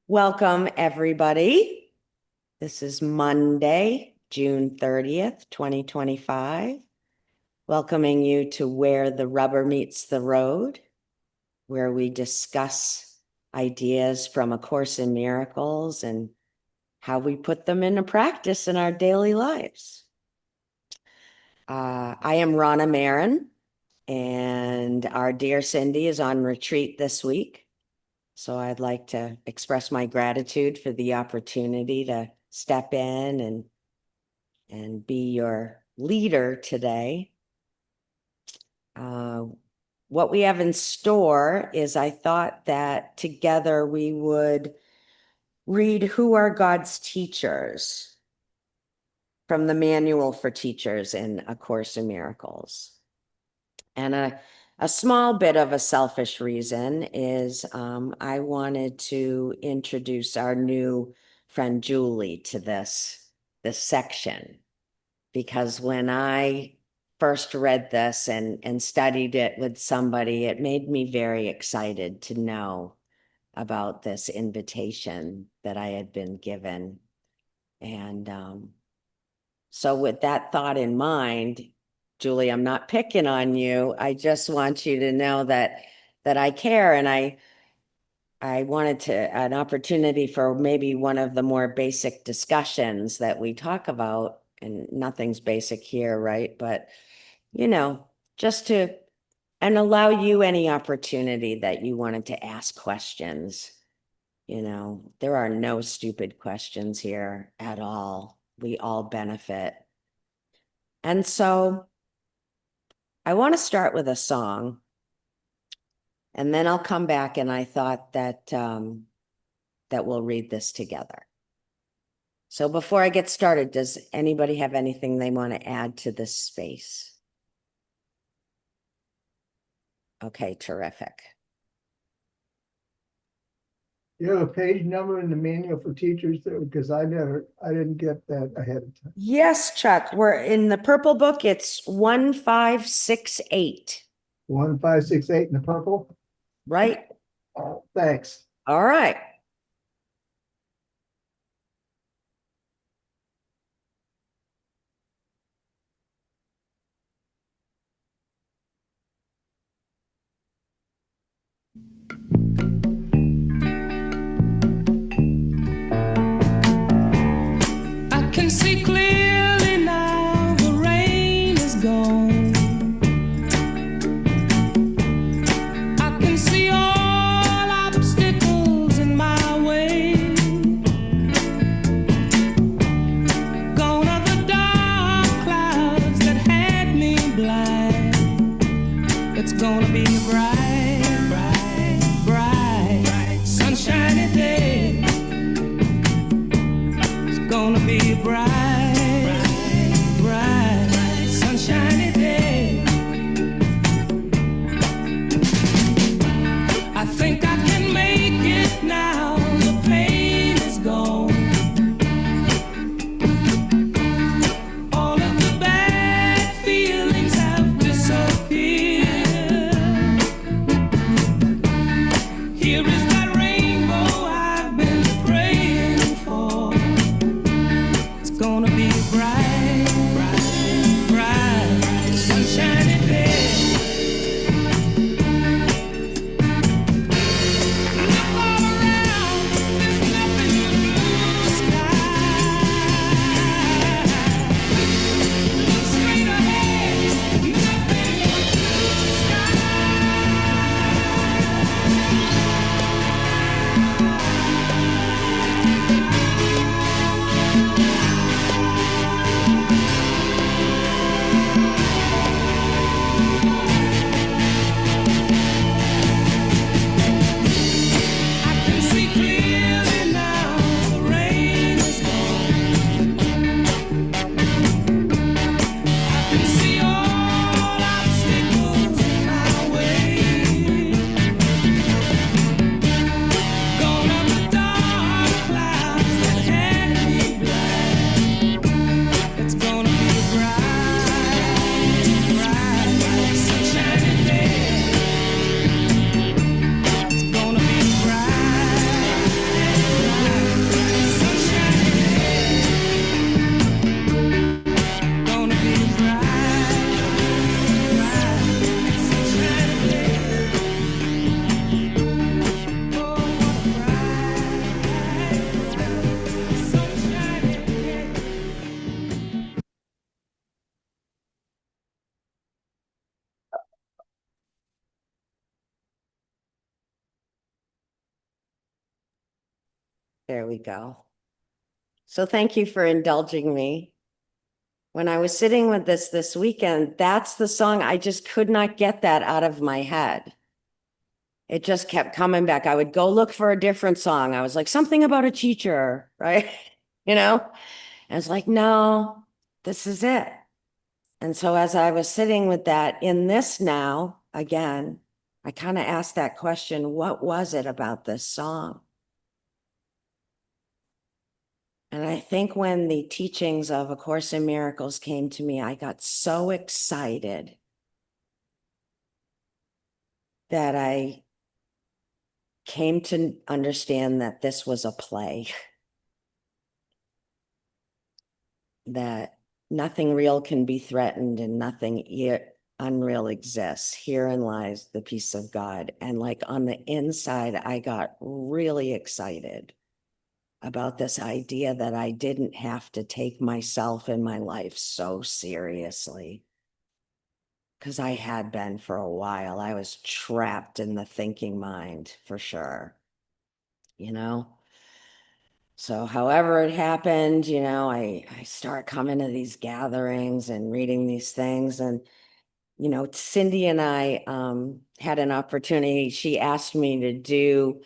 Welcome, everybody. This is Monday, June 30th, 2025. Welcoming you to Where the Rubber Meets the Road, where we discuss ideas from A Course in Miracles and how we put them into practice in our daily lives. I am Rana Marin, and our dear Cindy is on retreat this week. So I'd like to express my gratitude for the opportunity to step in and be your leader today. What we have in store is I thought that together we would read Who Are God's Teachers from the Manual for Teachers in A Course in Miracles. And a small bit of a selfish reason is I wanted to introduce our new friend Julie to this section, because when I first read this and studied it with somebody, it made me very excited to know about this invitation that I had been given. And so with that thought in mind, Julie, I'm not picking on you. I just want you to know that I care, and I wanted an opportunity for maybe one of the more basic discussions that we talk about, and nothing's basic here, right? But just to and allow you any opportunity that you wanted to ask questions. There are no stupid questions here at all. We all benefit. And so I want to start with a song, and then I'll come back, and I thought that we'll read this together. So before I get started, does anybody have anything they want to add to this space? Okay, terrific. You have a page number in the manual for teachers there? Because I didn't get that ahead of time. Yes, Chuck, we're in the purple book. It's 1568. 1568 in the purple? Right? Oh, thanks. All right. I can see clearly now, the rain is gone. I can see all obstacles in my There we go. So thank you for indulging me. When I was sitting with this weekend, that's the song. I just could not get that out of my head. It just kept coming back. I would go look for a different song. I was like, something about a teacher, right? You know? And it's like, no, this is it. And so as I was sitting with that in this now, again, I kind of asked that question, what was it about this song? And I think when the teachings of A Course in Miracles came to me, I got so excited that I came to understand that this was a play, that nothing real can be threatened and nothing unreal exists. Herein lies the peace of God. And like on the inside, I got really excited about this idea that I didn't have to take myself and my life so seriously. Because I had been for a while. I was trapped in the thinking mind for sure, you know? So however it happened, I start coming to these gatherings and reading these things. And, Cindy and I had an opportunity. She asked me to do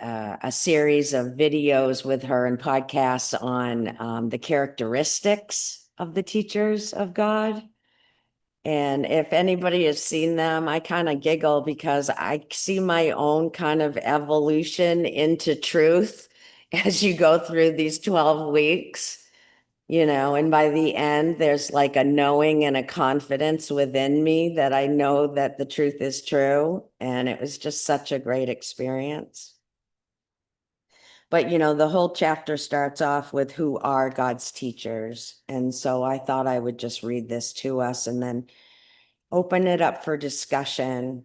a series of videos with her and podcasts on the characteristics of the teachers of God. And if anybody has seen them, I kind of giggle because I see my own kind of evolution into truth as you go through these 12 weeks, and by the end, there's like a knowing and a confidence within me that I know that the truth is true. And it was just such a great experience. But, the whole chapter starts off with who are God's teachers. And so I thought I would just read this to us and then open it up for discussion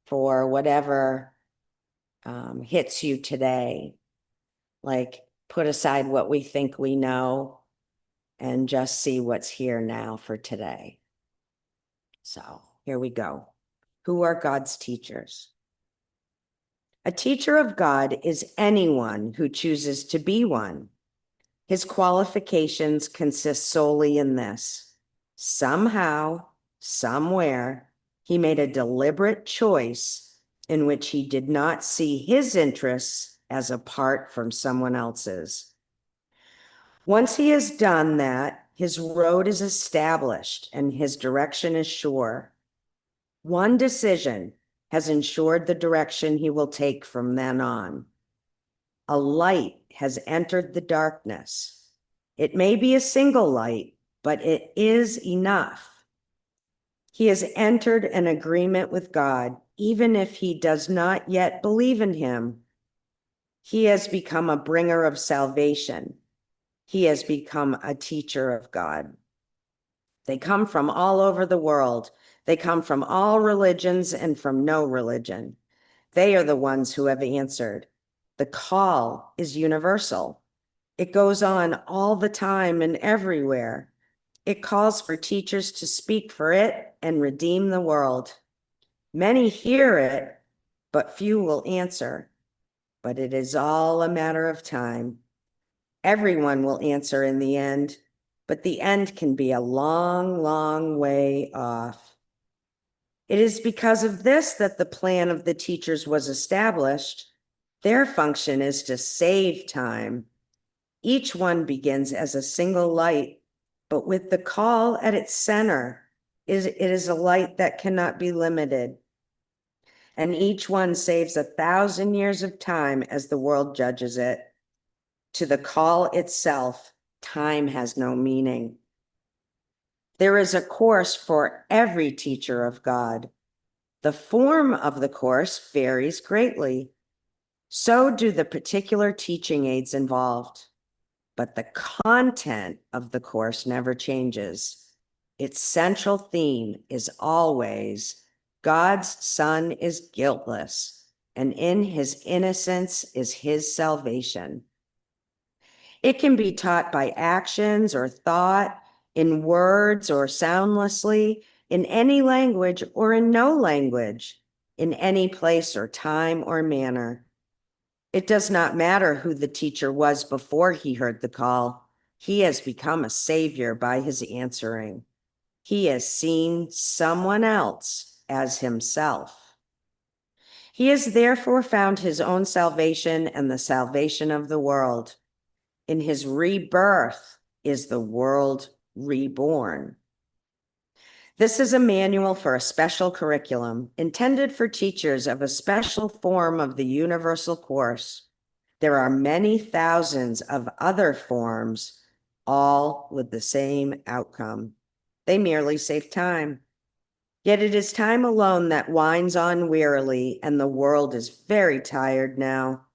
for whatever hits you today. Like put aside what we think we know and just see what's here now for today. So here we go. Who are God's teachers? A teacher of God is anyone who chooses to be one. His qualifications consist solely in this: somehow, somewhere, he made a deliberate choice in which he did not see his interests as apart from someone else's. Once he has done that, his road is established and his direction is sure. One decision has ensured the direction he will take from then on. A light has entered the darkness. It may be a single light, but it is enough. He has entered an agreement with God, even if he does not yet believe in him. He has become a bringer of salvation. He has become a teacher of God. They come from all over the world. They come from all religions and from no religion. They are the ones who have answered. The call is universal. It goes on all the time and everywhere. It calls for teachers to speak for it and redeem the world. Many hear it, but few will answer. But it is all a matter of time. Everyone will answer in the end, but the end can be a long, long way off. It is because of this that the plan of the teachers was established. Their function is to save time. Each one begins as a single light, but with the call at its center, it is a light that cannot be limited. And each one saves 1,000 years of time as the world judges it. To the call itself, time has no meaning. There is a course for every teacher of God. The form of the course varies greatly. So do the particular teaching aids involved. But the content of the course never changes. Its central theme is always God's Son is guiltless, and in his innocence is his salvation. It can be taught by actions or thought, in words or soundlessly, in any language or in no language, in any place or time or manner. It does not matter who the teacher was before he heard the call. He has become a savior by his answering. He has seen someone else as himself. He has therefore found his own salvation and the salvation of the world. In his rebirth is the world reborn. This is a manual for a special curriculum intended for teachers of a special form of the universal course. There are many thousands of other forms, all with the same outcome. They merely save time. Yet it is time alone that winds on wearily, and the world is very tired now.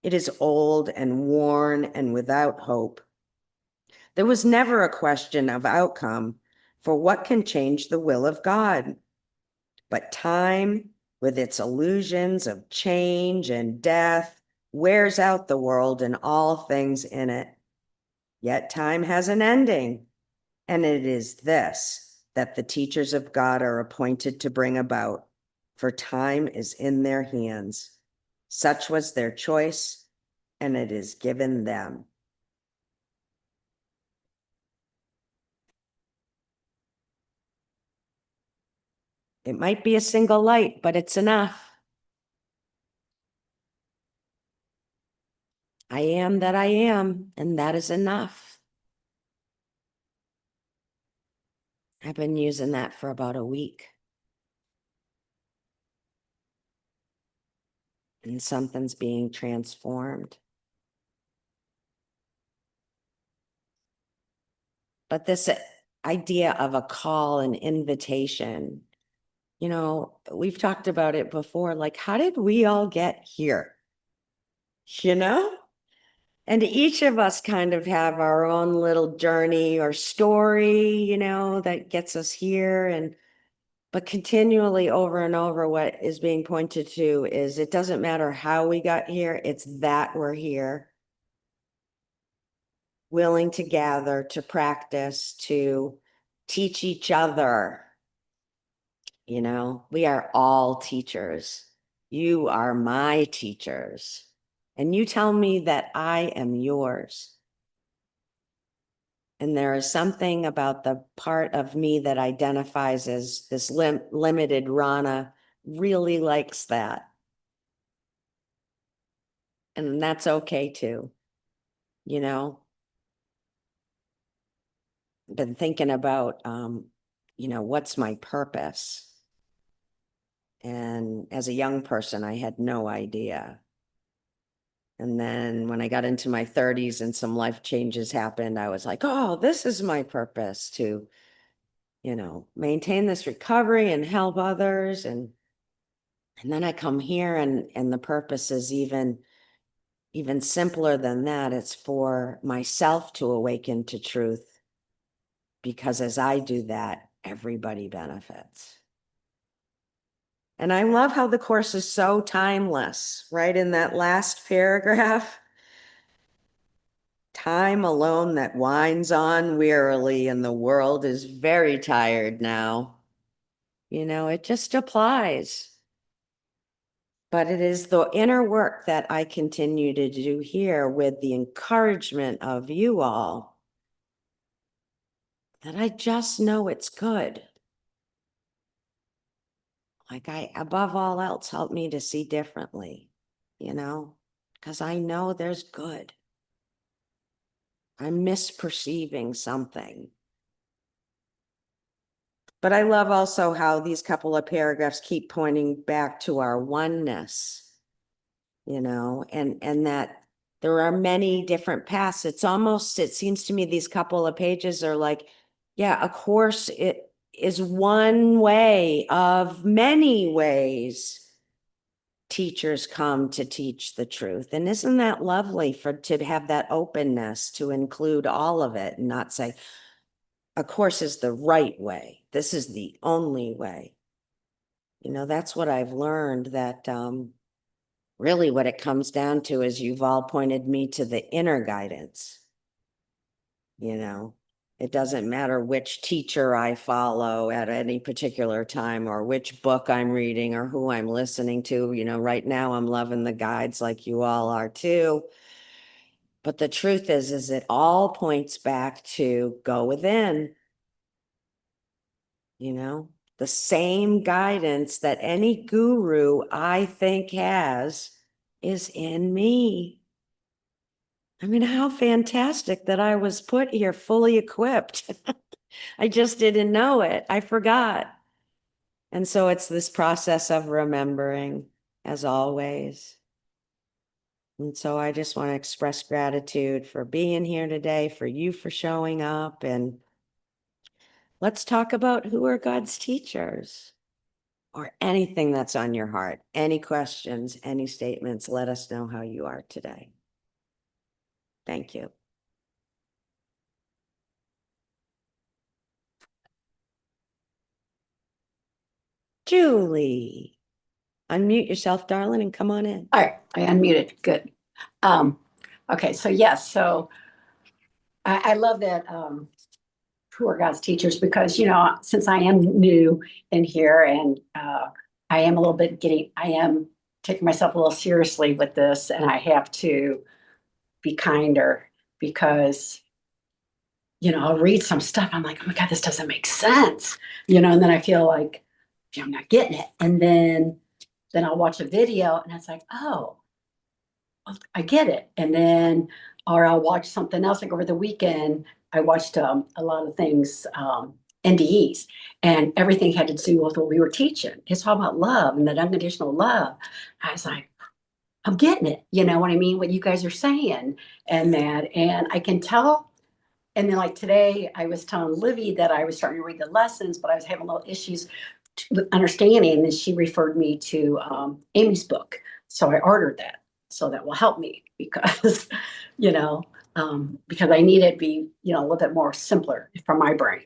It is old and worn and without hope. There was never a question of outcome, for what can change the will of God? But time, with its illusions of change and death, wears out the world and all things in it. Yet time has an ending, and it is this that the teachers of God are appointed to bring about, for time is in their hands. Such was their choice, and it is given them. It might be a single light, but it's enough. I am that I am, and that is enough. I've been using that for about a week. And something's being transformed. But this idea of a call, an invitation, we've talked about it before. Like, how did we all get here? And each of us kind of have our own little journey or story, that gets us here. But continually over and over, what is being pointed to is it doesn't matter how we got here, it's that we're here, willing to gather, to practice, to teach each other. We are all teachers. You are my teachers. And you tell me that I am yours. And there is something about the part of me that identifies as this limited Rana really likes that. And that's okay too. Been thinking about, what's my purpose? And as a young person, I had no idea. And then when I got into my 30s and some life changes happened, I was like, oh, this is my purpose to, maintain this recovery and help others. And then I come here and the purpose is even simpler than that. It's for myself to awaken to truth, because as I do that, everybody benefits. And I love how the Course is so timeless, right? In that last paragraph, time alone that winds on wearily, and the world is very tired now. It just applies. But it is the inner work that I continue to do here with the encouragement of you all that I just know it's good. Like, above all else, help me to see differently, because I know there's good. I'm misperceiving something. But I love also how these couple of paragraphs keep pointing back to our oneness, and that there are many different paths. It seems to me these couple of pages are like, yeah, a course, it is one way of many ways teachers come to teach the truth. And isn't that lovely to have that openness to include all of it and not say, a course is the right way. This is the only way. That's what I've learned, that really what it comes down to is you've all pointed me to the inner guidance, It doesn't matter which teacher I follow at any particular time or which book I'm reading or who I'm listening to. You know, right now I'm loving the guides like you all are too. But the truth is it all points back to go within. You know, the same guidance that any guru I think has is in me. I mean, how fantastic that I was put here fully equipped. I just didn't know it. I forgot. And so it's this process of remembering, as always. And so I just want to express gratitude for being here today, for you for showing up. And let's talk about who are God's teachers or anything that's on your heart. Any questions, any statements, let us know how you are today. Thank you. Julie, unmute yourself, darling, and come on in. All right, I unmuted. Good. Um, okay, so yes, so I love that who are God's teachers because since I am new in here and I am a little bit I am taking myself a little seriously with this, and I have to be kinder because I'll read some stuff. I'm like, oh my God, this doesn't make sense, and then I feel like I'm not getting it, and then I'll watch a video and it's like, oh, I get it. And then, or I'll watch something else. Like over the weekend, I watched a lot of things, NDEs, and everything had to do with what we were teaching. It's all about love and that unconditional love. I was like, I'm getting it. You know what I mean? What you guys are saying and that, and I can tell. And then like today, I was telling Livy that I was starting to read the lessons, but I was having little issues with understanding. And she referred me to Amy's book. So I ordered that. So that will help me because, because I need it to be, a little bit more simpler for my brain.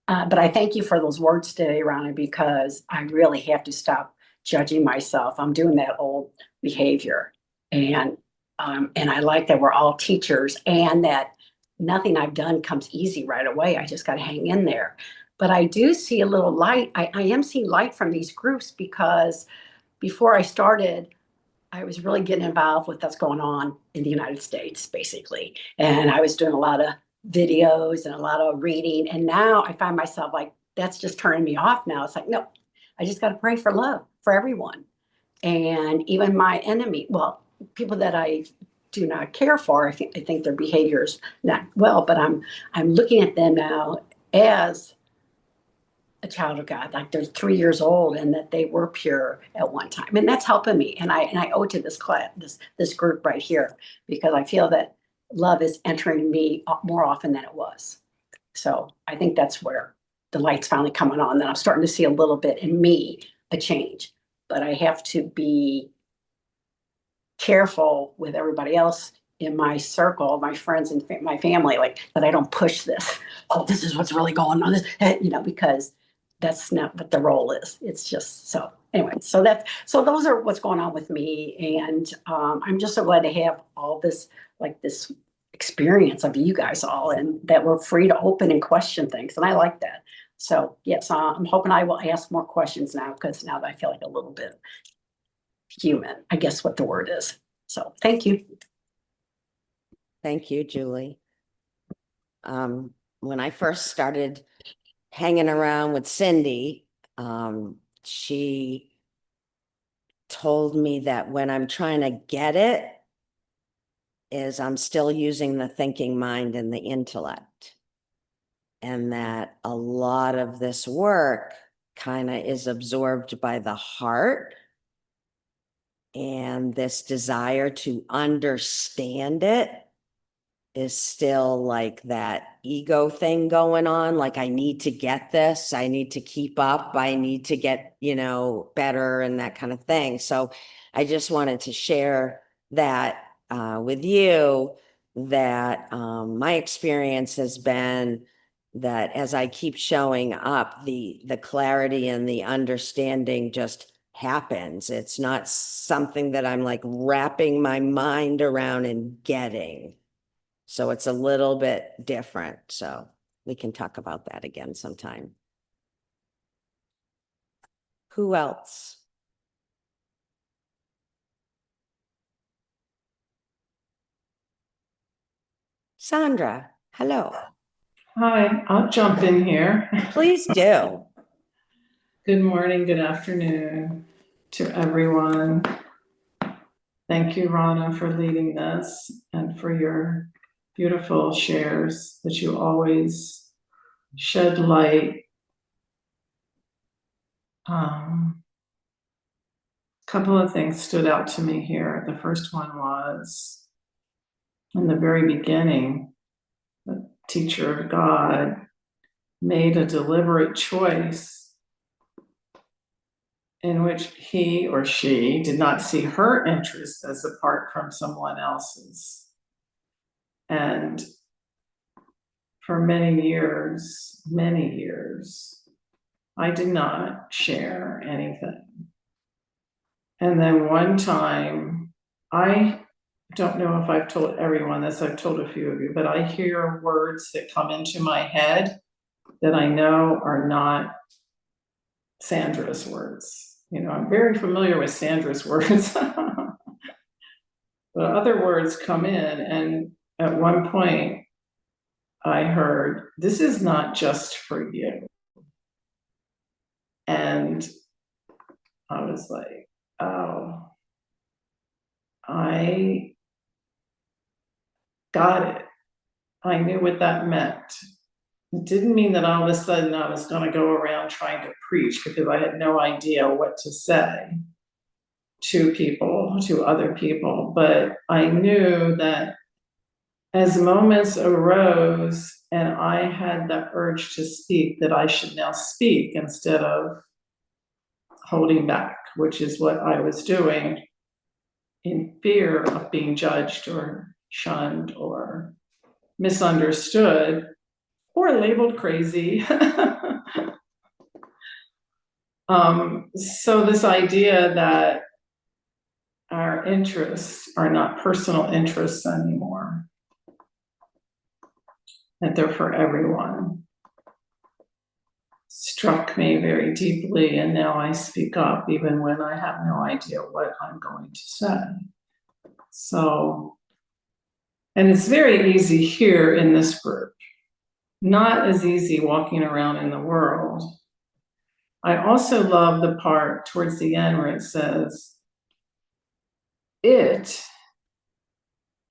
But I thank you for those words today, Ronna, because I really have to stop judging myself. I'm doing that old behavior. And I like that we're all teachers and that nothing I've done comes easy right away. I just got to hang in there. But I do see a little light. I am seeing light from these groups because before I started, I was really getting involved with what's going on in the United States, basically. And I was doing a lot of videos and a lot of reading. And now I find myself like, that's just turning me off now. It's like, no, I just got to pray for love for everyone. And even my enemy, well, people that I do not care for, I think their behavior is not well, but I'm looking at them now as a child of God, like they're 3 years old and that they were pure at one time. And that's helping me. And I owe it to this class, this group right here, because I feel that love is entering me more often than it was. So I think that's where the light's finally coming on. That I'm starting to see a little bit in me, a change. But I have to be careful with everybody else in my circle, my friends and my family, like that I don't push this. Oh, this is what's really going on. Because that's not what the role is. It's just so anyway. So those are what's going on with me, and I'm just so glad to have all this this experience of you guys all, and that we're free to open and question things, and I like that. So yes, I'm hoping I will ask more questions now because now that I feel like a little bit human, I guess what the word is. So thank you. Thank you, Julie. When I first started hanging around with Cindy, she told me that when I'm trying to get it, is I'm still using the thinking mind and the intellect. And that a lot of this work kind of is absorbed by the heart and this desire to understand it is still like that ego thing going on. Like, I need to get this, I need to keep up, I need to get, better and that kind of thing. So I just wanted to share that with you, that my experience has been that as I keep showing up, the clarity and the understanding just happens. It's not something that I'm like wrapping my mind around and getting. So it's a little bit different. So we can talk about that again sometime. Who else? Sandra, hello. Hi, I'll jump in here. Please do. Good morning, good afternoon to everyone. Thank you, Rana, for leading this and for your beautiful shares that you always shed light. Couple of things stood out to me here. The first one was in the very beginning, the teacher of God made a deliberate choice in which he or she did not see her interests as apart from someone else's. And for many years, I did not share anything. And then one time, I don't know if I've told everyone this, I've told a few of you, but I hear words that come into my head that I know are not Sandra's words. You know, I'm very familiar with Sandra's words. But other words come in, and at one point I heard, "This is not just for you." And I was like, oh, I got it. I knew what that meant. It didn't mean that all of a sudden I was going to go around trying to preach, because I had no idea what to say to people, to other people. But I knew that as moments arose and I had the urge to speak, that I should now speak instead of holding back, which is what I was doing in fear of being judged or shunned or misunderstood or labeled crazy. So this idea that our interests are not personal interests anymore, that they're for everyone, struck me very deeply. And now I speak up even when I have no idea what I'm going to say. So, and it's very easy here in this group, not as easy walking around in the world. I also love the part towards the end where it says, it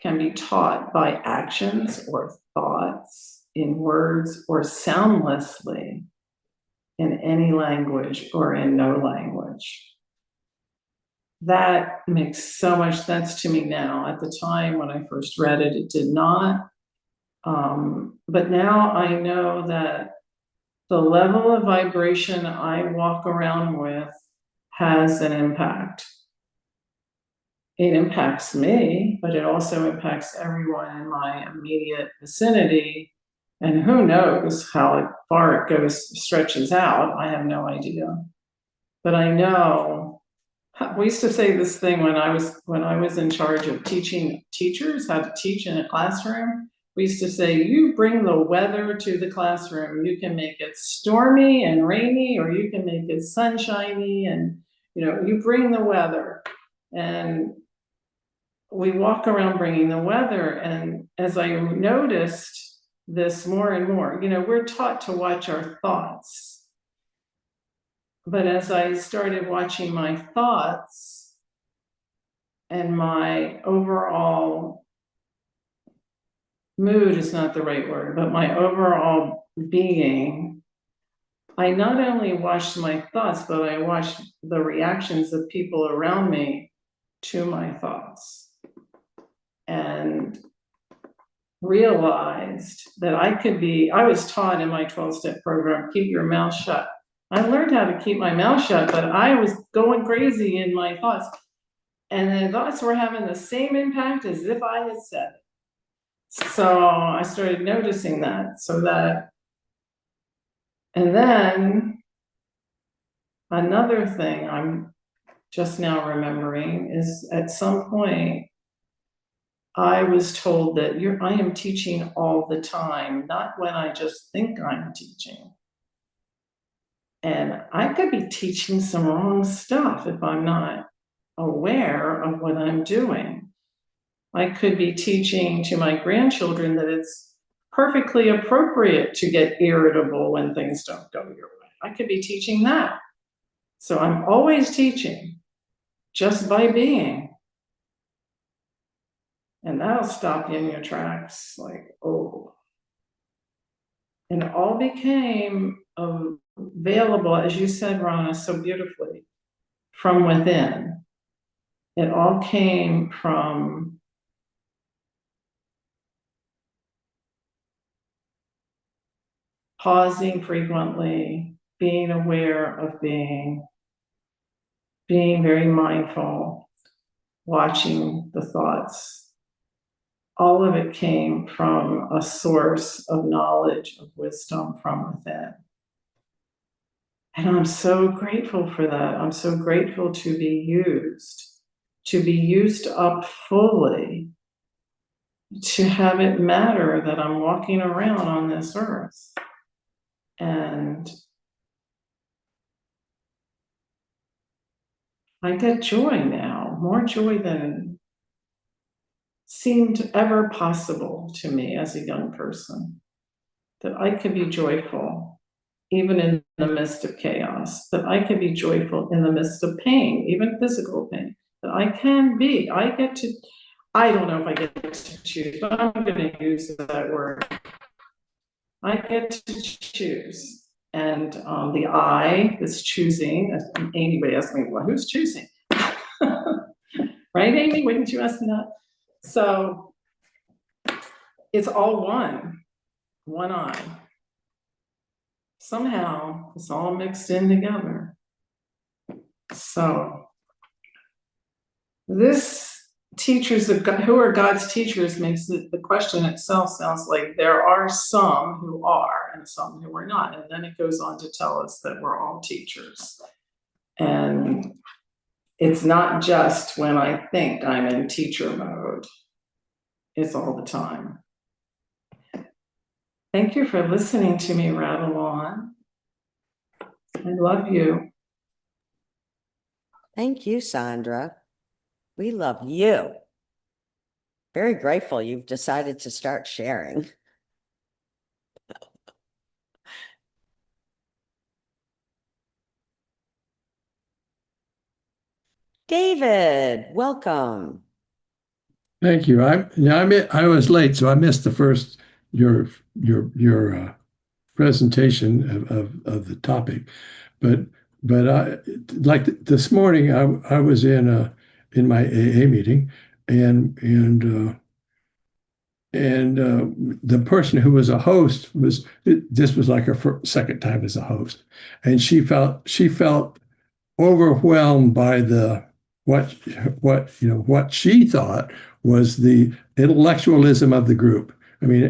can be taught by actions or thoughts, in words or soundlessly, in any language or in no language. That makes so much sense to me now. At the time when I first read it, it did not. But now I know that the level of vibration I walk around with has an impact. It impacts me, but it also impacts everyone in my immediate vicinity. And who knows how far it goes, stretches out. I have no idea. But I know, we used to say this thing when I was in charge of teaching teachers how to teach in a classroom. We used to say, you bring the weather to the classroom. You can make it stormy and rainy, or you can make it sunshiny, and you bring the weather. And we walk around bringing the weather. And as I noticed this more and more, we're taught to watch our thoughts. But as I started watching my thoughts and my overall mood is not the right word, but my overall being, I not only watched my thoughts, but I watched the reactions of people around me to my thoughts, and realized that I was taught in my 12-step program, keep your mouth shut. I learned how to keep my mouth shut, but I was going crazy in my thoughts. And the thoughts were having the same impact as if I had said it. So I started noticing that. And then another thing I'm just now remembering is, at some point, I was told that I am teaching all the time, not when I just think I'm teaching. And I could be teaching some wrong stuff if I'm not aware of what I'm doing. I could be teaching to my grandchildren that it's perfectly appropriate to get irritable when things don't go your way. I could be teaching that. So I'm always teaching just by being. And that'll stop you in your tracks, like, oh. And it all became available, as you said, Rana, so beautifully, from within. It all came from pausing frequently, being aware of being very mindful, watching the thoughts. All of it came from a source of knowledge, of wisdom from within. And I'm so grateful for that. I'm so grateful to be used up fully, to have it matter that I'm walking around on this earth. And I get joy now, more joy than seemed ever possible to me as a young person, that I could be joyful even in the midst of chaos, that I could be joyful in the midst of pain, even physical pain, that I can be. I don't know if I get to choose, but I'm going to use that word. I get to choose. And the I is choosing. Anybody asked me, well, who's choosing? Right, Amy? Wouldn't you ask me that? So it's all one I. Somehow it's all mixed in together. So this teachers of God, who are God's teachers, makes the question itself sounds like there are some who are and some who are not. And then it goes on to tell us that we're all teachers. And it's not just when I think I'm in teacher mode. It's all the time. Thank you for listening to me rattle on. I love you. Thank you, Sandra. We love you. Very grateful you've decided to start sharing. David, welcome. Thank you. I was late, so I missed the first your presentation of the topic, but I like this morning I was in my AA meeting and the person who was a host this was like her second time as a host, and she felt overwhelmed by what she thought was the intellectualism of the group. I mean,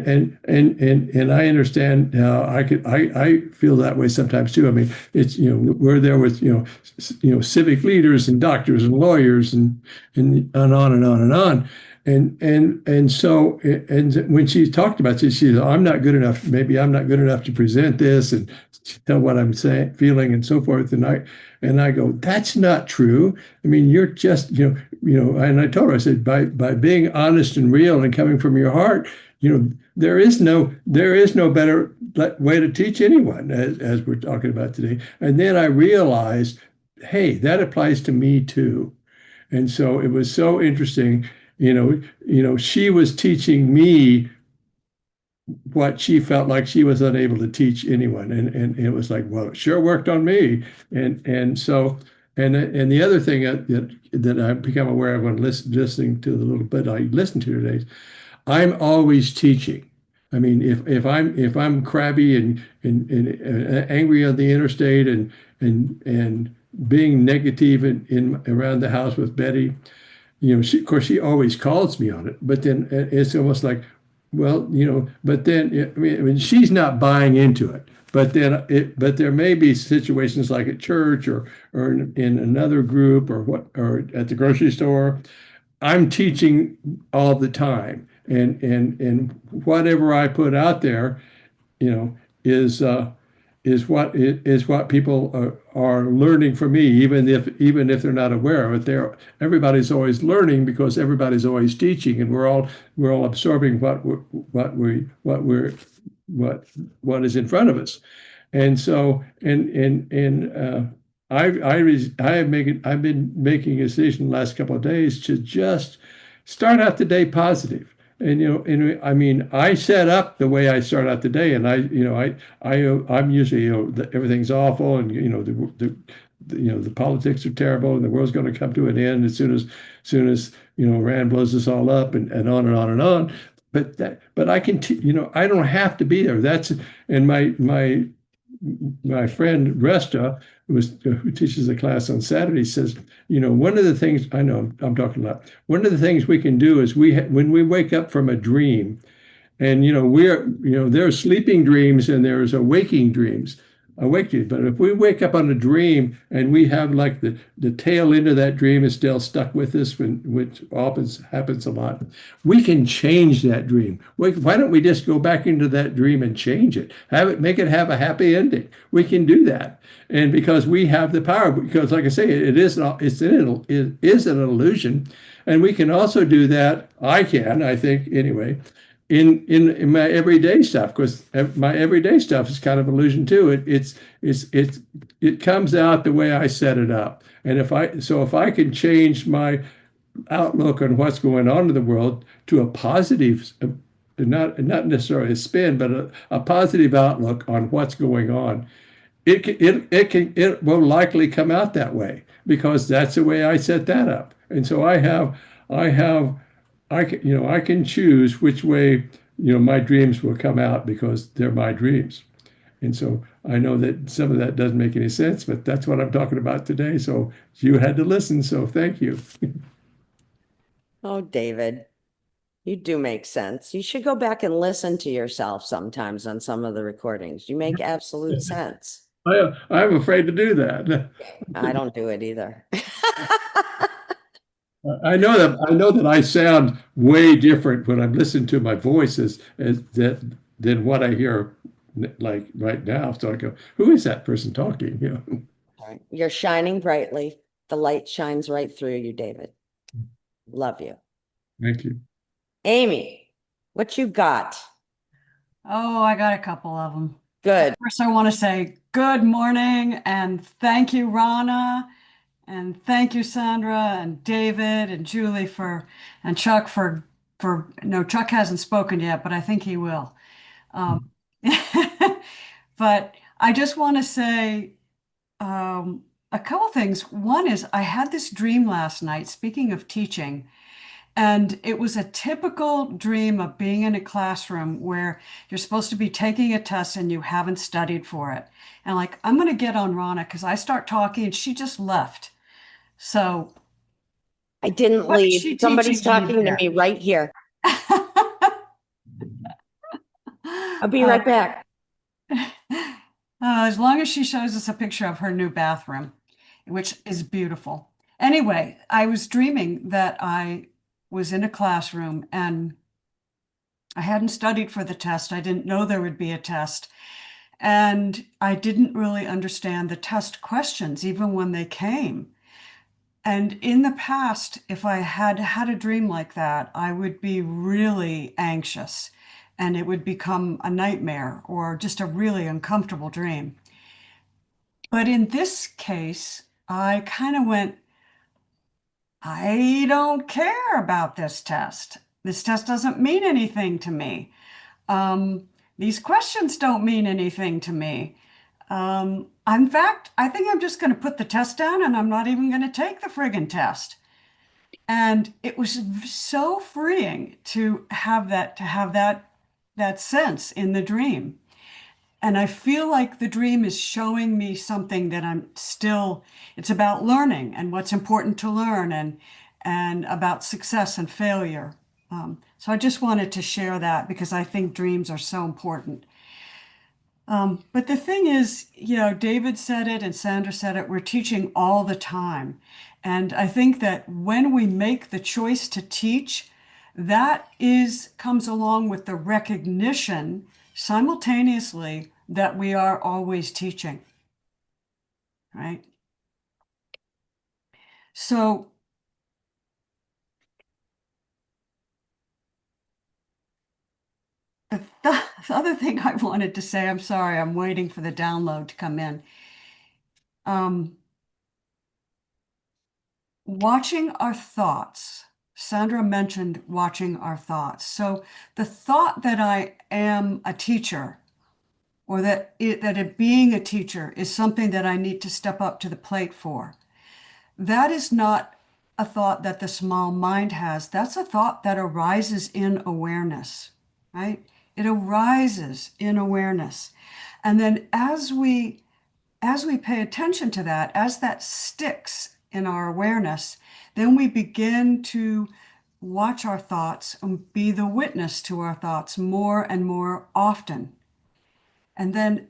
and I understand how I feel that way sometimes too. I mean, it's, we're there with, civic leaders and doctors and lawyers and on and on and on. And so when she talked about this, she said, I'm not good enough. Maybe I'm not good enough to present this and tell what I'm saying, feeling, and so forth. And I go, that's not true. I mean, you're just, and I told her, I said, by being honest and real and coming from your heart, there is no better way to teach anyone, as we're talking about today. And then I realized, hey, that applies to me too. And so it was so interesting. She was teaching me what she felt like she was unable to teach anyone, and it was like, well, it sure worked on me. And so the other thing that I've become aware of when listening to the little bit I listened to today, I'm always teaching. I mean, if I'm crabby and angry on the interstate and being negative in around the house with Betty, of course she always calls me on it, but then it's almost like, well, but then I mean she's not buying into it. But there may be situations like at church or in another group or at the grocery store I'm teaching all the time, and whatever I put out there, you know, is what people are learning from me, even if they're not aware of it. Everybody's always learning because everybody's always teaching, and we're all absorbing what is in front of us. And so, I've been making a decision the last couple of days to just start out the day positive. And I mean, I set up the way I start out the day, and I'm usually, everything's awful, and the politics are terrible, and the world's going to come to an end as soon as Iran blows us all up, and on and on and on. But I can, I don't have to be there. And my friend Resta, who teaches a class on Saturday, says, one of the things I know I'm talking about, one of the things we can do is when we wake up from a dream, and there are sleeping dreams and there's awake dreams. But if we wake up on a dream and we have like the tail end of that dream is still stuck with us, which often happens a lot, we can change that dream. Why don't we just go back into that dream and change it? Make it have a happy ending. We can do that. And because we have the power, because like I say, it is an illusion. And we can also do that. I think anyway, in my everyday stuff, because my everyday stuff is kind of illusion too. It comes out the way I set it up. And if I can change my outlook on what's going on in the world to a positive, not necessarily a spin, but a positive outlook on what's going on, it will likely come out that way, because that's the way I set that up. And so I can choose which way, my dreams will come out, because they're my dreams. And so I know that some of that doesn't make any sense, but that's what I'm talking about today. So you had to listen. So thank you. Oh, David, you do make sense. You should go back and listen to yourself sometimes on some of the recordings. You make absolute sense. I'm afraid to do that. I don't do it either. I know that I sound way different when I'm listening to my voice than what I hear like right now. So I go, who is that person talking? All right. You're shining brightly. The light shines right through you, David. Love you. Thank you. Amy, what you got? Oh, I got a couple of them. Good. First, I want to say good morning and thank you, Rana, and thank you, Sandra, and David, and Julie and Chuck no, Chuck hasn't spoken yet, but I think he will. But I just want to say a couple things. One is I had this dream last night, speaking of teaching, and it was a typical dream of being in a classroom where you're supposed to be taking a test and you haven't studied for it. And like, I'm going to get on Rana because I start talking and she just left. So I didn't what is leave. she Somebody's teaching talking to here? me right here. I'll be right back. As long as she shows us a picture of her new bathroom, which is beautiful. Anyway, I was dreaming that I was in a classroom and I hadn't studied for the test. I didn't know there would be a test. And I didn't really understand the test questions, even when they came. And in the past, if I had had a dream like that, I would be really anxious and it would become a nightmare or just a really uncomfortable dream. But in this case, I kind of went, I don't care about this test. This test doesn't mean anything to me. These questions don't mean anything to me. In fact, I think I'm just going to put the test down and I'm not even going to take the friggin' test. And it was so freeing to have that sense in the dream. And I feel like the dream is showing me something that it's about learning and what's important to learn and about success and failure. So I just wanted to share that because I think dreams are so important. But the thing is, David said it and Sandra said it, we're teaching all the time. And I think that when we make the choice to teach, that comes along with the recognition simultaneously that we are always teaching, right? So the other thing I wanted to say, I'm sorry, I'm waiting for the download to come in. Watching our thoughts. Sandra mentioned watching our thoughts. So the thought that I am a teacher, or that being a teacher is something that I need to step up to the plate for, that is not a thought that the small mind has. That's a thought that arises in awareness, right? It arises in awareness. And then as we pay attention to that, as that sticks in our awareness, then we begin to watch our thoughts and be the witness to our thoughts more and more often. And then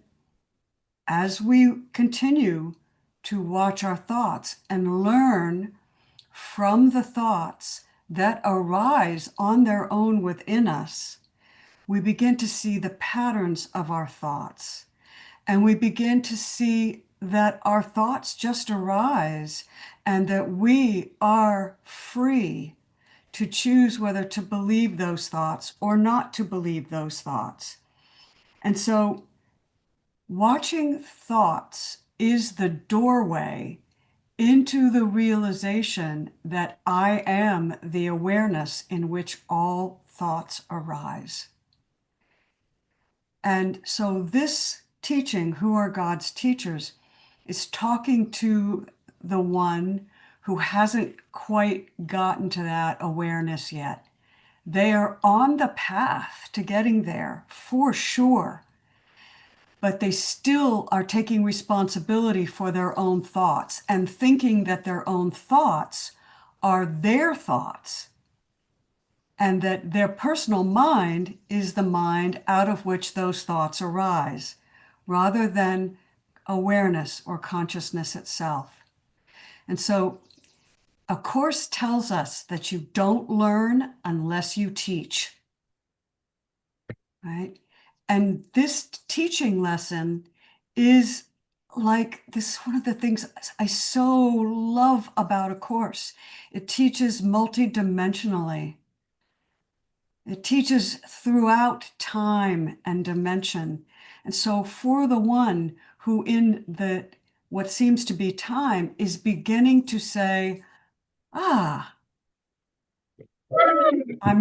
as we continue to watch our thoughts and learn from the thoughts that arise on their own within us, we begin to see the patterns of our thoughts. And we begin to see that our thoughts just arise and that we are free to choose whether to believe those thoughts or not to believe those thoughts. And so watching thoughts is the doorway into the realization that I am the awareness in which all thoughts arise. And so this teaching, Who Are God's Teachers, is talking to the one who hasn't quite gotten to that awareness yet. They are on the path to getting there, for sure, but they still are taking responsibility for their own thoughts and thinking that their own thoughts are their thoughts, and that their personal mind is the mind out of which those thoughts arise, rather than awareness or consciousness itself. And so A Course tells us that you don't learn unless you teach, right? And this teaching lesson is like this, one of the things I so love about A Course. It teaches multidimensionally. It teaches throughout time and dimension. And so for the one who in what seems to be time is beginning to say, I'm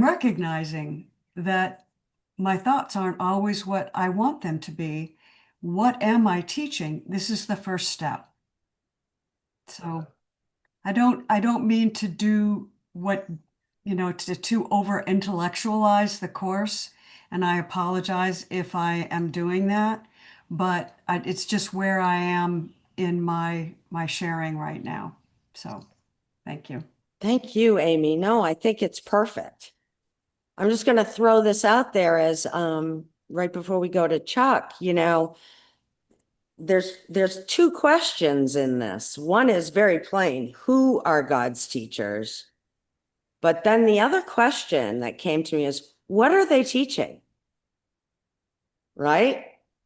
recognizing that my thoughts aren't always what I want them to be. What am I teaching? This is the first step. So I don't mean to do what, to over intellectualize the course. And I apologize if I am doing that, but it's just where I am in my sharing right now. So thank you. Thank you, Amy. No, I think it's perfect. I'm just going to throw this out there as right before we go to Chuck, there's two questions in this. One is very plain, who are God's teachers? But then the other question that came to me is, what are they teaching? Right?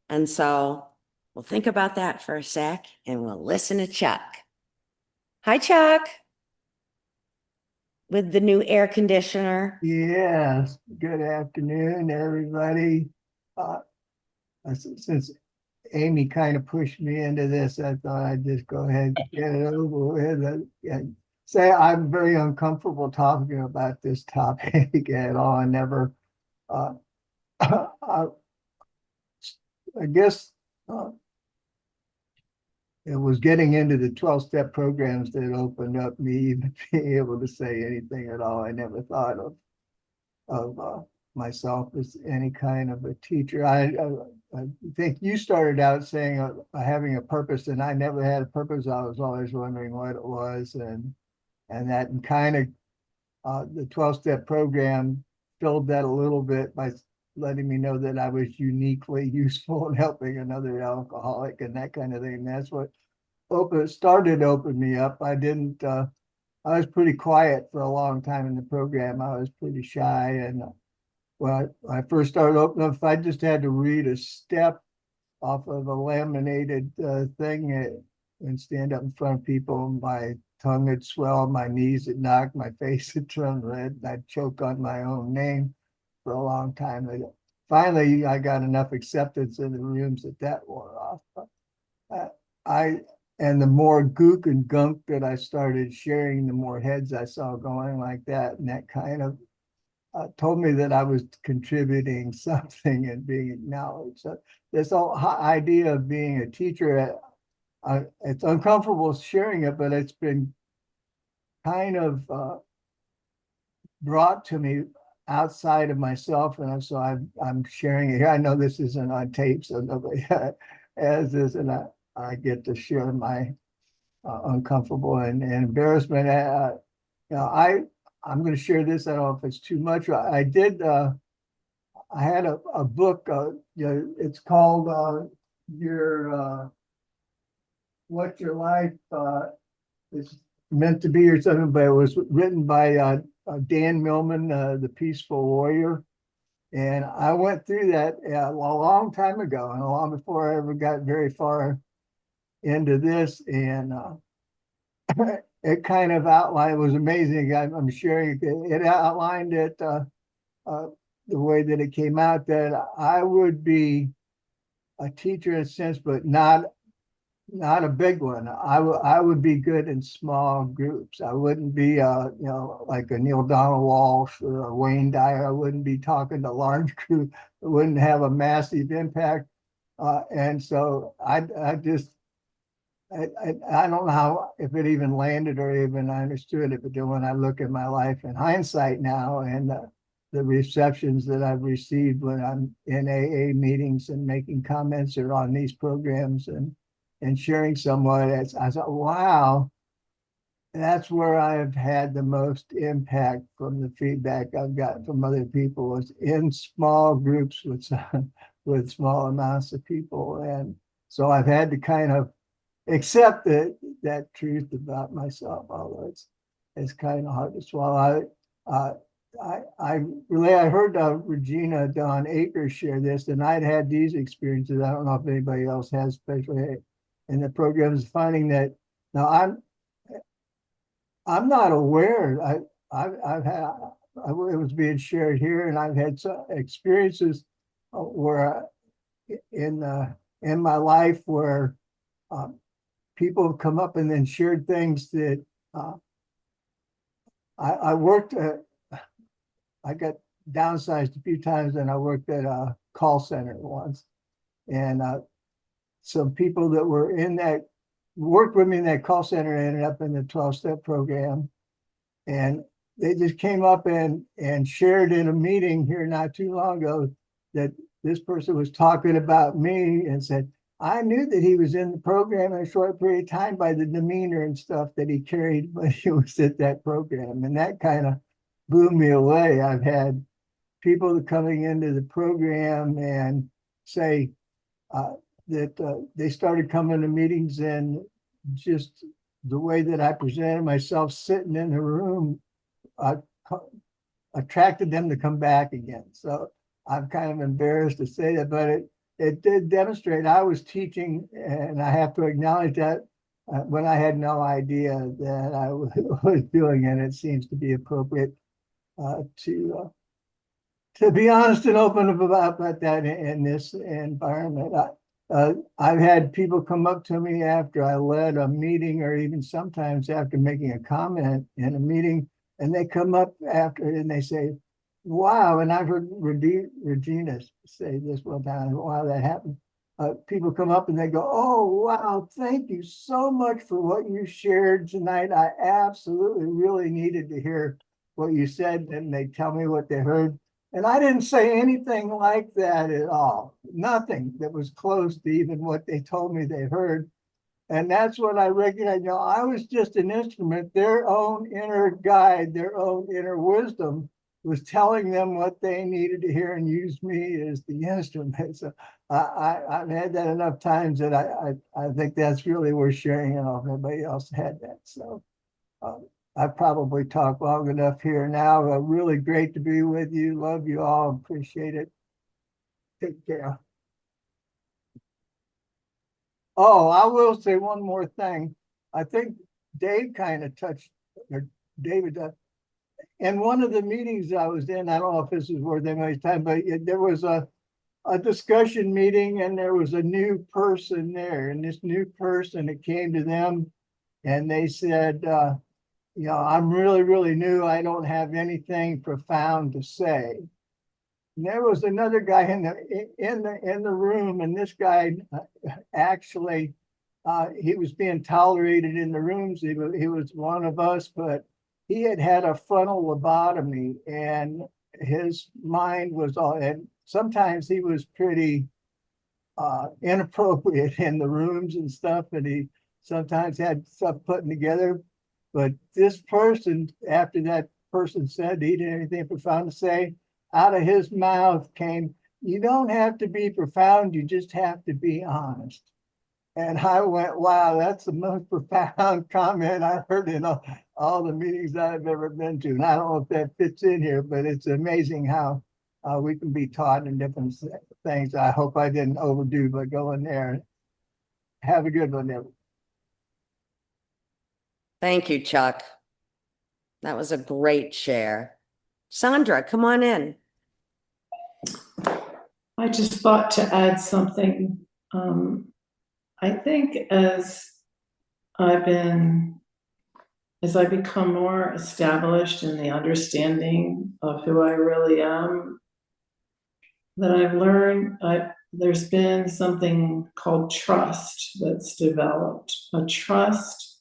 And so we'll think about that for a sec and we'll listen to Chuck. Hi, Chuck. With the new air conditioner. Yes, good afternoon, everybody. Since Amy kind of pushed me into this, I thought I'd just go ahead and get it over with. And say I'm very uncomfortable talking about this topic at all. I never, I guess it was getting into the 12-step programs that opened up me even being able to say anything at all. I never thought of myself as any kind of a teacher. I think you started out saying having a purpose, and I never had a purpose. I was always wondering what it was, and that kind of the 12-step program filled that a little bit by letting me know that I was uniquely useful in helping another alcoholic and that kind of thing. And that's what started to open me up. I didn't, I was pretty quiet for a long time in the program. I was pretty shy, and when I first started opening up, if I just had to read a step off of a laminated thing and stand up in front of people, my tongue would swell, my knees would knock, my face would turn red, and I'd choke on my own name for a long time. And finally, I got enough acceptance in the rooms that wore off. But and the more gook and gunk that I started sharing, the more heads I saw going like that, and that kind of told me that I was contributing something and being acknowledged. So this whole idea of being a teacher, it's uncomfortable sharing it, but it's been kind of brought to me outside of myself, and so I'm sharing it here. I know this isn't on tape, so nobody has this, and I get to share my uncomfortable and embarrassment. You know, I'm going to share this. I don't know if it's too much. I did. I had a book. You know, it's called "Your What Your Life Is Meant to Be" or something. But it was written by Dan Millman, the Peaceful Warrior, and I went through that a long time ago, and long before I ever got very far into this, and it kind of outlined. It was amazing. I'm sharing it outlined it the way that it came out, that I would be a teacher in a sense, but not a big one. I would be good in small groups. I wouldn't be you know, like a Neil Donald Walsh or a Wayne Dyer. I wouldn't be talking to large groups. It wouldn't have a massive impact. And so I just I don't know how, if it even landed or even I understood it, but then when I look at my life in hindsight now, and the receptions that I've received when I'm in AA meetings and making comments or on these programs and sharing somewhat, I thought, wow, that's where I've had the most impact from the feedback I've got from other people, is in small groups with small amounts of people. And so I've had to kind of accept that truth about myself, although it's kind of hard to swallow. I heard Regina Dawn Akers share this, and I'd had these experiences. I don't know if anybody else has, especially in the programs, finding that now I'm not aware. I've had, it was being shared here, and I've had some experiences where in my life where people have come up and then shared things that I worked at. I got downsized a few times, and I worked at a call center once, and some people that were in that worked with me in that call center ended up in the 12-step program, and they just came up and shared in a meeting here not too long ago that this person was talking about me and said, I knew that he was in the program in a short period of time by the demeanor and stuff that he carried when he was at that program. And that kind of blew me away. I've had people coming into the program and say that they started coming to meetings, and just the way that I presented myself sitting in the room attracted them to come back again. So I'm kind of embarrassed to say that, but it did demonstrate I was teaching, and I have to acknowledge that when I had no idea that I was doing it. It seems to be appropriate to be honest and open about that in this environment. I've had people come up to me after I led a meeting, or even sometimes after making a comment in a meeting, and they come up after and they say, wow, and I've heard Regina say this one time, wow, that happened. People come up and they go, oh, wow, thank you so much for what you shared tonight. I absolutely really needed to hear what you said. And they tell me what they heard. And I didn't say anything like that at all. Nothing that was close to even what they told me they heard. And that's what I recognized. You know, I was just an instrument, their own inner guide, their own inner wisdom was telling them what they needed to hear and used me as the instrument. So I've had that enough times that I think that's really worth sharing. And if everybody else had that. So I've probably talked long enough here now. Really great to be with you. Love you all. Appreciate it. Take care. Oh, I will say one more thing. I think Dave kind of touched, or David, in one of the meetings I was in, I don't know if this is worth anybody's time, but there was a discussion meeting and there was a new person there. And this new person, it came to them and they said, you know, I'm really, really new. I don't have anything profound to say. And there was another guy in the room, and this guy actually he was being tolerated in the rooms. He was one of us, but he had a frontal lobotomy, and his mind was all. And sometimes he was pretty inappropriate in the rooms and stuff, and he sometimes had stuff putting together. But this person, after that person said he didn't have anything profound to say, out of his mouth came, "You don't have to be profound, you just have to be honest." And I went, wow, that's the most profound comment I've heard in all the meetings I've ever been to. And I don't know if that fits in here, but it's amazing how we can be taught in different things. I hope I didn't overdo by going there. Have a good one, everyone. Thank you, Chuck. That was a great share. Sandra, come on in. I just thought to add something. I think as I become more established in the understanding of who I really am, that I've learned there's been something called trust that's developed, a trust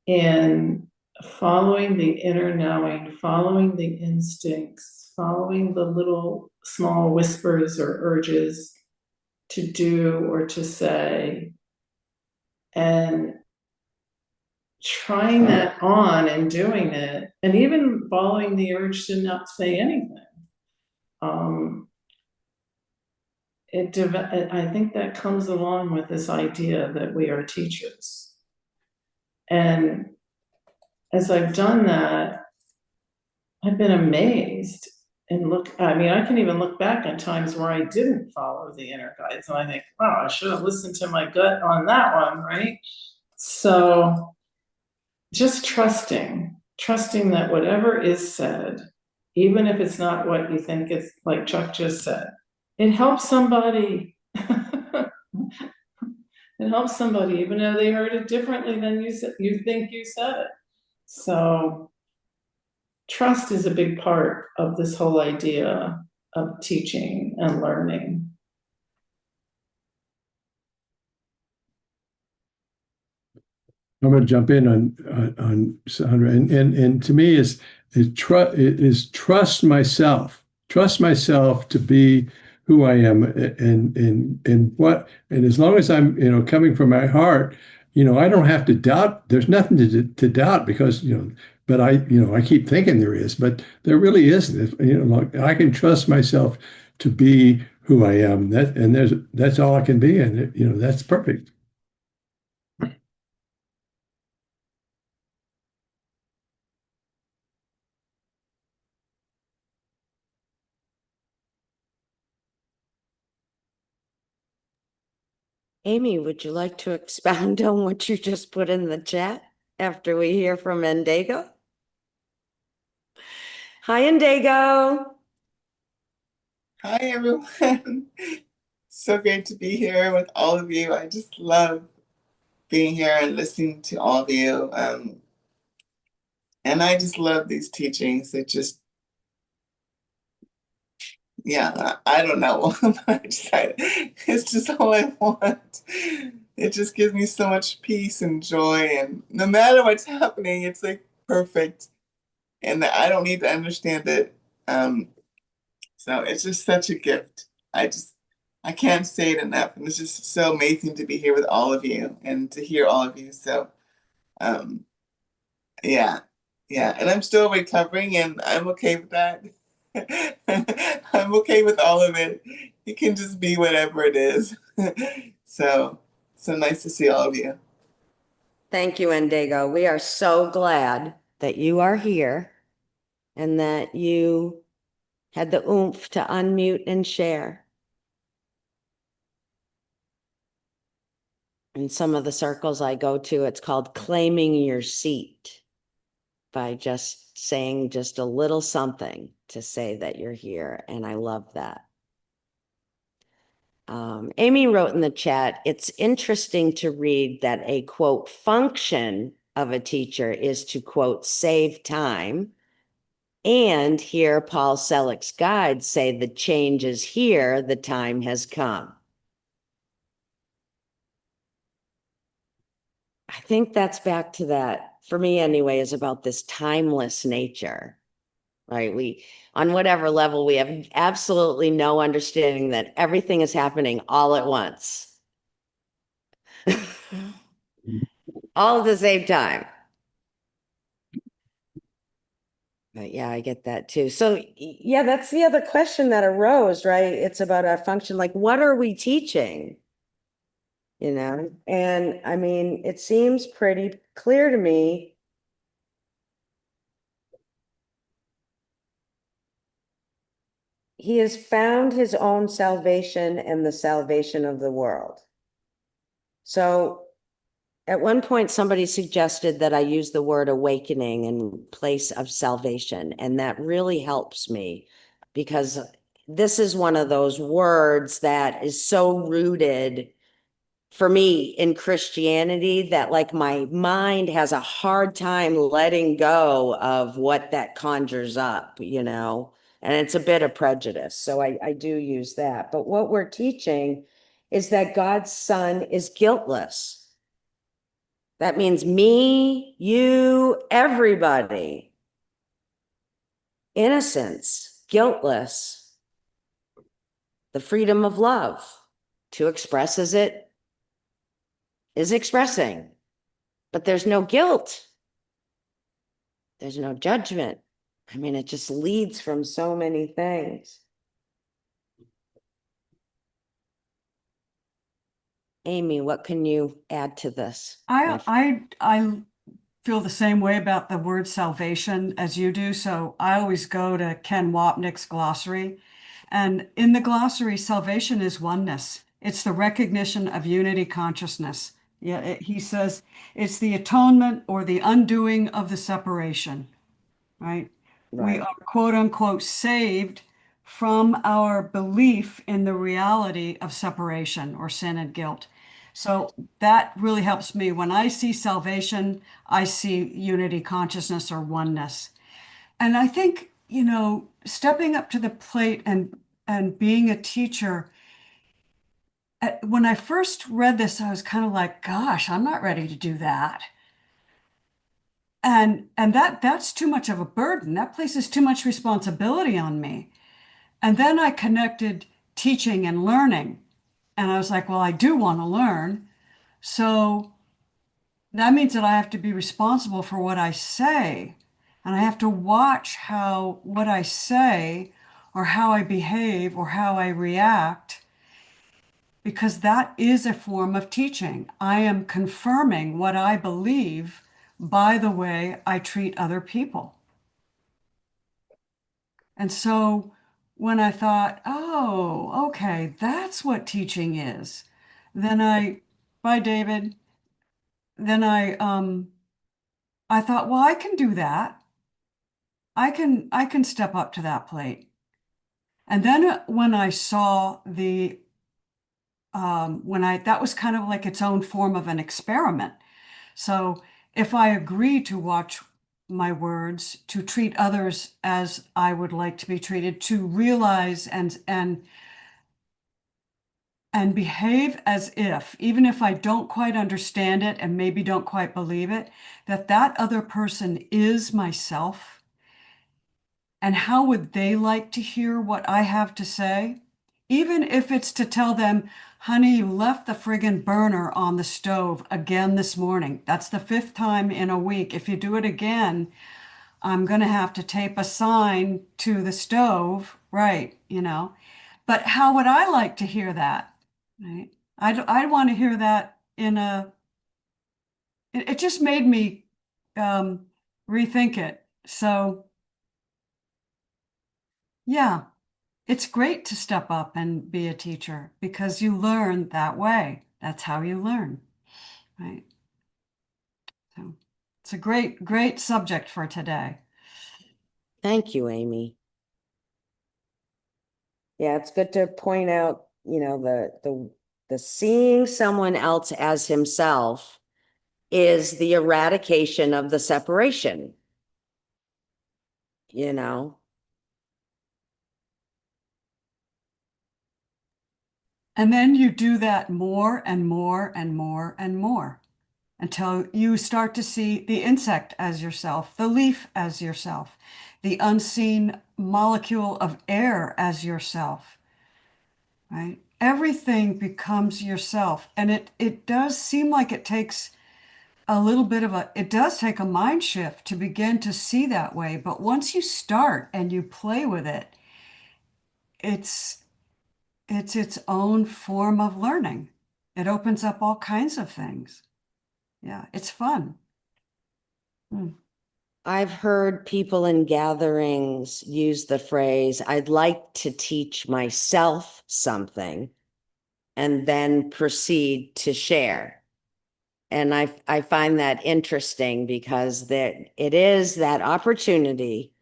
in following the inner knowing, following the instincts, following the little small whispers or urges to do or to say, and trying that on and doing it, and even following the urge to not say anything. I think that comes along with this idea that we are teachers. And as I've done that, I've been amazed. And I can even look back at times where I didn't follow the inner guides. And I think, wow, I should have listened to my gut on that one, right? So just trusting that whatever is said, even if it's not what you think it's, like Chuck just said, it helps somebody. It helps somebody, even though they heard it differently than you think you said it. So trust is a big part of this whole idea of teaching and learning. I'm going to jump in on Sandra, and to me is trust myself to be who I am, and as long as I'm coming from my heart, I don't have to doubt. There's nothing to doubt, because but I keep thinking there is, but there really isn't. I can trust myself to be who I am. That's all I can be, and that's perfect. Amy, would you like to expound on what you just put in the chat after we hear from Indigo? Hi, Indigo. Hi, everyone. So great to be here with all of you. I just love being here and listening to all of you. And I just love these teachings. It just, yeah, I don't know. It's just all I want. It just gives me so much peace and joy. And no matter what's happening, it's like perfect. And I don't need to understand it. So it's just such a gift. I can't say it enough. And it's just so amazing to be here with all of you and to hear all of you. So, yeah, Yeah, and I'm still recovering, and I'm okay with that. I'm okay with all of it. It can just be whatever it is. So nice to see all of you. Thank you, Indigo. We are so glad that you are here and that you had the oomph to unmute and share. In some of the circles I go to, it's called claiming your seat, by just saying just a little something to say that you're here. And I love that. Amy wrote in the chat, it's interesting to read that a quote function of a teacher is to quote save time. And hear Paul Selleck's guide say the change is here, the time has come. I think that's back to that, for me anyway, is about this timeless nature, right? We, on whatever level, we have absolutely no understanding that everything is happening all at once. All at the same time. But yeah, I get that too. So yeah, that's the other question that arose, right? It's about our function. Like, what are we teaching? You know, and I mean, it seems pretty clear to me. He has found his own salvation and the salvation of the world. So at one point, somebody suggested that I use the word awakening in place of salvation. And that really helps me because this is one of those words that is so rooted for me in Christianity that like my mind has a hard time letting go of what that conjures up, you know, and it's a bit of prejudice. So I do use that. But what we're teaching is that God's Son is guiltless. That means me, you, everybody. Innocence, guiltless. The freedom of love to express as it is expressing, but there's no guilt. There's no judgment. I mean, it just leads from so many things. Amy, what can you add to this? I feel the same way about the word salvation as you do. So I always go to Ken Wapnick's glossary. And in the glossary, salvation is oneness. It's the recognition of unity consciousness. Yeah, he says it's the atonement or the undoing of the separation, right? We Right. are quote unquote saved from our belief in the reality of separation or sin and guilt. So that really helps me. When I see salvation, I see unity consciousness or oneness. And I think, you know, stepping up to the plate and being a teacher, when I first read this, I was kind of like, gosh, I'm not ready to do that. And that's too much of a burden. That places too much responsibility on me. And then I connected teaching and learning. And I was like, well, I do want to learn. So that means that I have to be responsible for what I say. And I have to watch how what I say or how I behave or how I react, because that is a form of teaching. I am confirming what I believe by the way I treat other people. And so when I thought, oh, okay, that's what teaching is, bye, David. Then I thought, well, I can do that. I can step up to that plate. And then when I saw that was kind of like its own form of an experiment. So if I agree to watch my words, to treat others as I would like to be treated, to realize and behave as if, even if I don't quite understand it and maybe don't quite believe it, that other person is myself. And how would they like to hear what I have to say? Even if it's to tell them, honey, you left the friggin' burner on the stove again this morning. That's the 5th time in a week. If you do it again, I'm going to have to tape a sign to the stove, right? But how would I like to hear that? Right? I want to hear that it just made me rethink it. So, yeah, it's great to step up and be a teacher because you learn that way. That's how you learn, right? So it's a great, great subject for today. Thank you, Amy. Yeah, it's good to point out, the seeing someone else as himself is the eradication of the separation. You know, And then you do that more and more and more and more until you start to see the insect as yourself, the leaf as yourself, the unseen molecule of air as yourself, right? Everything becomes yourself. And it does seem like it takes it does take a mind shift to begin to see that way. But once you start and you play with it, it's its own form of learning. It opens up all kinds of things. Yeah, it's fun. I've heard people in gatherings use the phrase, I'd like to teach myself something, and then proceed to share. And I find that interesting because it is that opportunity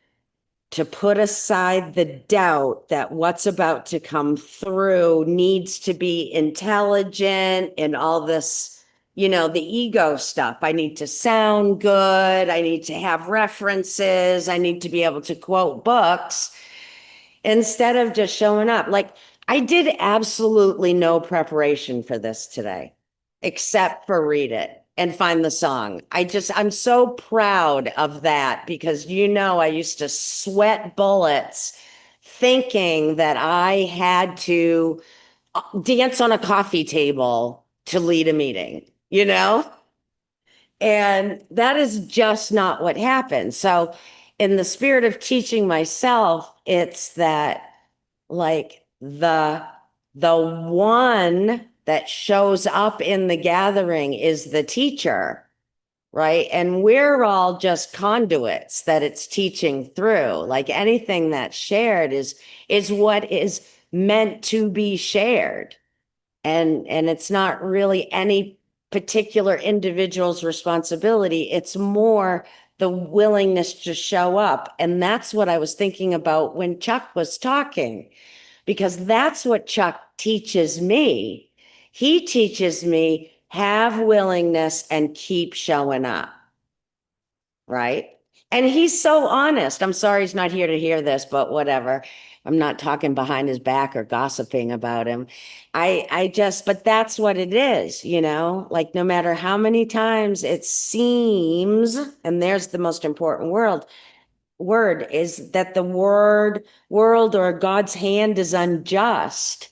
to put aside the doubt that what's about to come through needs to be intelligent and all this, the ego stuff. I need to sound good. I need to have references. I need to be able to quote books instead of just showing up. Like, I did absolutely no preparation for this today, except for read it and find the song. I'm so proud of that because, I used to sweat bullets thinking that I had to dance on a coffee table to lead a meeting, And that is just not what happened. So in the spirit of teaching myself, it's that like the one that shows up in the gathering is the teacher, right? And we're all just conduits that it's teaching through. Like anything that's shared is what is meant to be shared. And it's not really any particular individual's responsibility. It's more the willingness to show up. And that's what I was thinking about when Chuck was talking, because that's what Chuck teaches me. He teaches me have willingness and keep showing up. Right? And he's so honest. I'm sorry he's not here to hear this, but whatever. I'm not talking behind his back or gossiping about him. But that's what it is, like no matter how many times it seems, and there's the most important word is that the world or God's hand is unjust.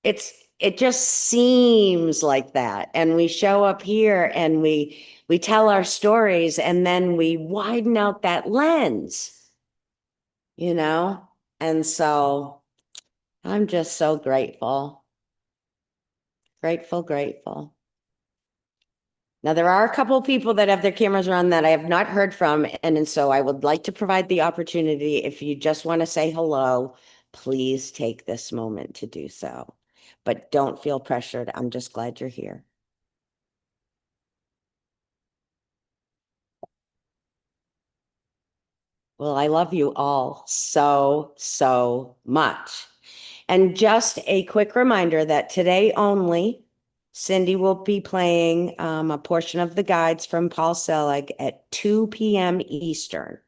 It just seems like that. And we show up here and we tell our stories and then we widen out that lens, And so I'm just so grateful. Grateful. Now, there are a couple of people that have their cameras on that I have not heard from. And so I would like to provide the opportunity. If you just want to say hello, please take this moment to do so. But don't feel pressured. I'm just glad you're here. Well, I love you all so, so much. And just a quick reminder that today only, Cindy will be playing a portion of the guides from Paul Selig at 2 p.m. Eastern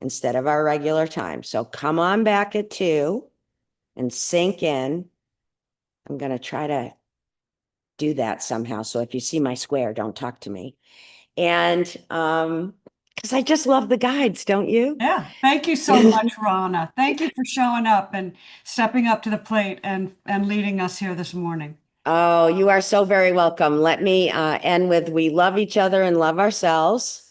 instead of our regular time. So come on back at 2 and sink in. I'm going to try to do that somehow. So if you see my square, don't talk to me. And because I just love the guides, don't you? Yeah. Thank you so much, Rana. Thank you for showing up and stepping up to the plate and leading us here this morning. Oh, you are so very welcome. Let me end with we love each other and love ourselves.